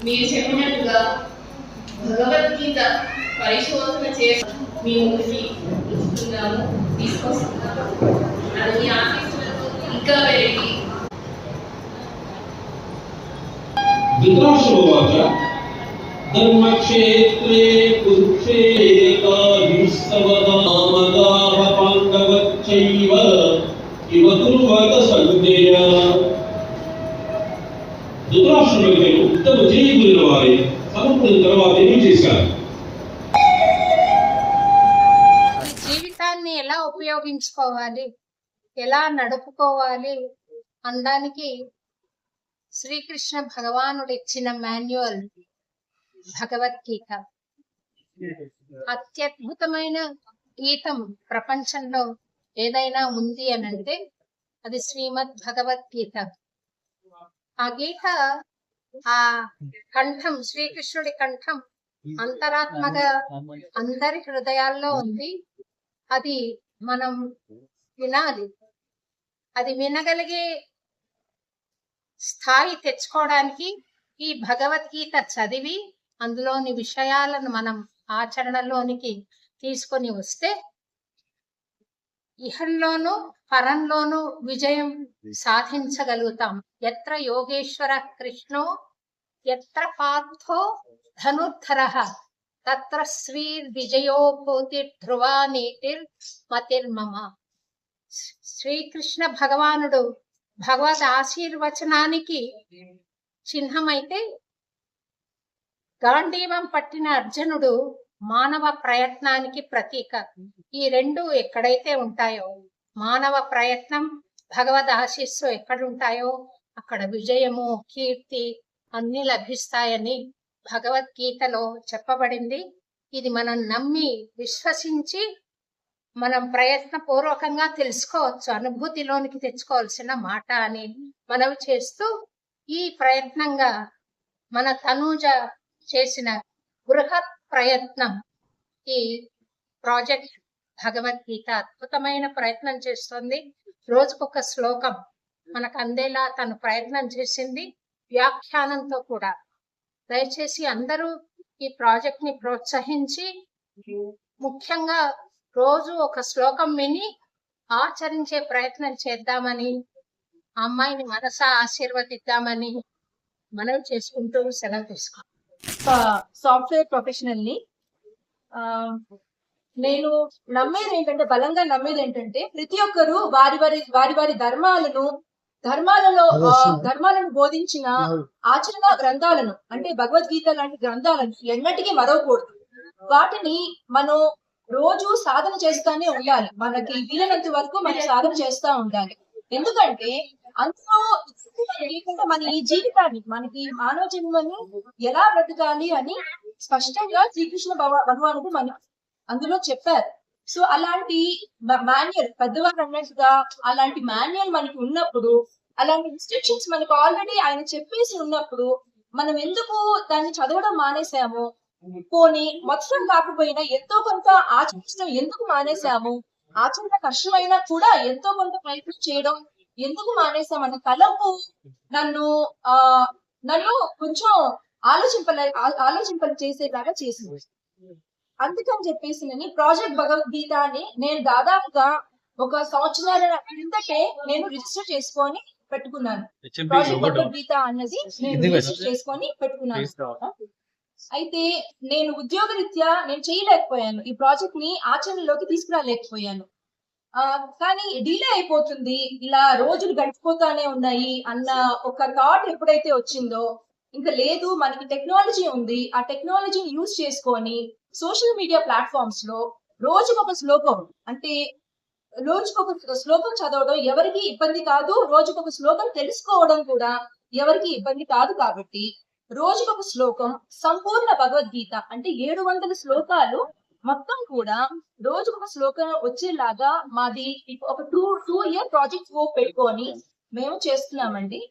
మీరు చెప్పినట్టుగా భగవద్గీత పరిశోధన చేసి మీ ముందుకి ఇస్తున్నాము, తీసుకొస్తున్నాము. అది మీ ఆశీస్సులతో ఇంకా పెరిగి ధర్మక్షేత్రే కురుక్షేత్ర పాండవచ్చైవ ఇవ కుర్వత సంజయ. ధృతరాష్ట్రుడు ఉత్తమ జీవుల వారి సమర్పణ తర్వాత ఏం చేశారు? జీవితాన్ని ఎలా ఉపయోగించుకోవాలి, ఎలా నడుపుకోవాలి అనడానికి శ్రీకృష్ణ భగవానుడు ఇచ్చిన మాన్యువల్ భగవద్గీత. అత్యద్భుతమైన గీతం ప్రపంచంలో ఏదైనా ఉంది అని అంటే అది శ్రీమద్ భగవద్గీత. ఆ గీత, ఆ కంఠం, శ్రీకృష్ణుడి కంఠం అంతరాత్మగా అందరి హృదయాల్లో ఉంది. అది మనం వినాలి. అది వినగలిగే స్థాయి తెచ్చుకోవడానికి ఈ భగవద్గీత చదివి అందులోని విషయాలను మనం ఆచరణలోనికి తీసుకొని వస్తే ఇహంలోనూ పరంలోనూ విజయం సాధించగలుగుతాం. ఎత్ర యోగేశ్వర కృష్ణో ఎత్ర పార్థో ధనుర్ధరః తత్ర శ్రీర్ విజయో భూతి ధ్రువా నీతిర్ మతిర్మమ. శ్రీకృష్ణ భగవానుడు భగవద్ ఆశీర్వచనానికి చిహ్నమైతే, గాంధీవం పట్టిన అర్జునుడు మానవ ప్రయత్నానికి ప్రతీక. ఈ రెండు ఎక్కడైతే ఉంటాయో, మానవ ప్రయత్నం, భగవద్ ఆశీస్సు ఎక్కడుంటాయో అక్కడ విజయము, కీర్తి అన్ని లభిస్తాయని భగవద్గీతలో చెప్పబడింది. ఇది మనం నమ్మి విశ్వసించి మనం ప్రయత్నపూర్వకంగా తెలుసుకోవచ్చు, అనుభూతిలోనికి తెచ్చుకోవాల్సిన మాట అని మనవి చేస్తూ, ఈ ప్రయత్నంగా మన తనూజ చేసిన బృహత్ ప్రయత్నం ఈ ప్రాజెక్ట్ భగవద్గీత అద్భుతమైన ప్రయత్నం చేస్తుంది. రోజుకొక శ్లోకం మనకు అందేలా తను ప్రయత్నం చేసింది, వ్యాఖ్యానంతో కూడా. దయచేసి అందరూ ఈ ప్రాజెక్ట్ ని ప్రోత్సహించి ముఖ్యంగా రోజు ఒక శ్లోకం విని ఆచరించే ప్రయత్నం చేద్దామని, అమ్మాయిని మనసా ఆశీర్వదిద్దామని మనవి చేసుకుంటూ సెలవు తీసుకో. సాఫ్ట్వేర్ ప్రొఫెషనల్ ని నేను బలంగా నమ్మేది ఏంటంటే ప్రతి ఒక్కరు వారి వారి ధర్మాలను బోధించిన ఆచరణ గ్రంథాలను, అంటే భగవద్గీత లాంటి గ్రంథాలను ఎన్నటికీ మరవకూడదు. వాటిని మనం రోజు సాధన చేస్తానే ఉండాలి. మనకి వీలైనంత వరకు మనం సాధన చేస్తా ఉండాలి. ఎందుకంటే అందులో మన ఈ జీవితాన్ని, మనకి మానవ జన్మని ఎలా బ్రతకాలి అని స్పష్టంగా శ్రీకృష్ణ భగవానుడు మనకి అందులో చెప్పారు. సో అలాంటి మాన్యువల్, పెద్దవారు అన్నట్టుగా అలాంటి మాన్యువల్ మనకి ఉన్నప్పుడు, అలాంటి ఇన్స్ట్రక్షన్స్ మనకు ఆల్రెడీ ఆయన చెప్పేసి ఉన్నప్పుడు మనం ఎందుకు దాన్ని చదవడం మానేసాము? పోనీ మొత్తం కాకపోయినా ఎంతో కొంత ఆచరించడం ఎందుకు మానేసాము? ఆచరణ కష్టమైనా కూడా ఎంతో కొంత ప్రయత్నం చేయడం ఎందుకు మానేసామన్న తలంపు నన్ను కొంచెం ఆలోచింపలు చేసేలాగా చేసింది. అందుకని చెప్పేసి నేను ప్రాజెక్ట్ భగవద్గీత అని నేను దాదాపుగా 1 సంవత్సరాల క్రిందటే నేను రిజిస్టర్ చేసుకొని పెట్టుకున్నాను. ప్రాజెక్ట్ భగవద్గీత అన్నది నేను రిజిస్టర్ చేసుకొని పెట్టుకున్నాను. అయితే నేను ఉద్యోగరీత్యా నేను చేయలేకపోయాను, ఈ ప్రాజెక్ట్ ని ఆచరణలోకి తీసుకురాలేకపోయాను. కానీ డిలే అయిపోతుంది, ఇలా రోజులు గడిచిపోతానే ఉన్నాయి అన్న ఒక థాట్ ఎప్పుడైతే వచ్చిందో, ఇంకా లేదు మనకి టెక్నాలజీ ఉంది, ఆ టెక్నాలజీని యూజ్ చేసుకొని సోషల్ మీడియా ప్లాట్ఫామ్స్ లో రోజుకొక శ్లోకం, అంటే రోజుకొక శ్లోకం చదవడం ఎవరికి ఇబ్బంది కాదు, రోజుకొక శ్లోకం తెలుసుకోవడం కూడా ఎవరికి ఇబ్బంది కాదు. కాబట్టి రోజుకొక శ్లోకం సంపూర్ణ భగవద్గీత అంటే 700 శ్లోకాలు మొత్తం కూడా రోజుకొక శ్లోకం వచ్చేలాగా మాది ఒక 2 year ప్రాజెక్ట్ పెట్టుకొని మేము చేస్తున్నామండి.